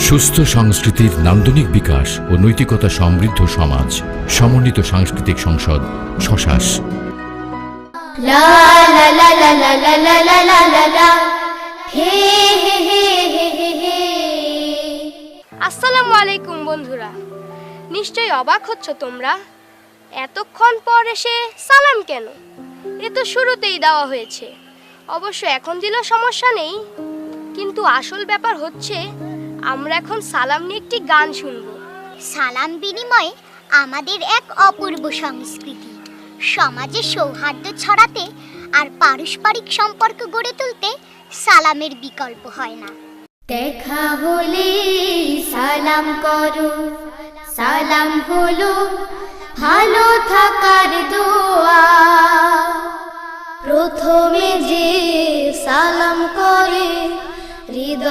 সুস্থ সংস্কৃতির নান্দনিক বিকাশ ও নৈতিকতা সমৃদ্ধ সমাজ। সমন্বিত সাংস্কৃতিক সংসদ শশাস। আসসালামু আলাইকুম বন্ধুরা, নিশ্চয়ই অবাক হচ্ছ তোমরা। এতক্ষণ পর এসে সালাম কেন? এ তো শুরুতেই দেওয়া হয়েছে। অবশ্য এখন দিলেও সমস্যা নেই, কিন্তু আসল ব্যাপার হচ্ছে আমরা এখন সালাম নিয়ে একটি গান শুনব। সালাম বিনিময় আমাদের এক অপূর্ব সংস্কৃতি। সমাজে সৌহার্দ্য ছড়াতে আর পারস্পরিক সম্পর্ক গড়ে তুলতে সালামের বিকল্প হয় না। দেখা হলে সালাম করো, সালাম হলো ভালো থাকার দোয়া। প্রথমে যে সালাম করে হৃদয়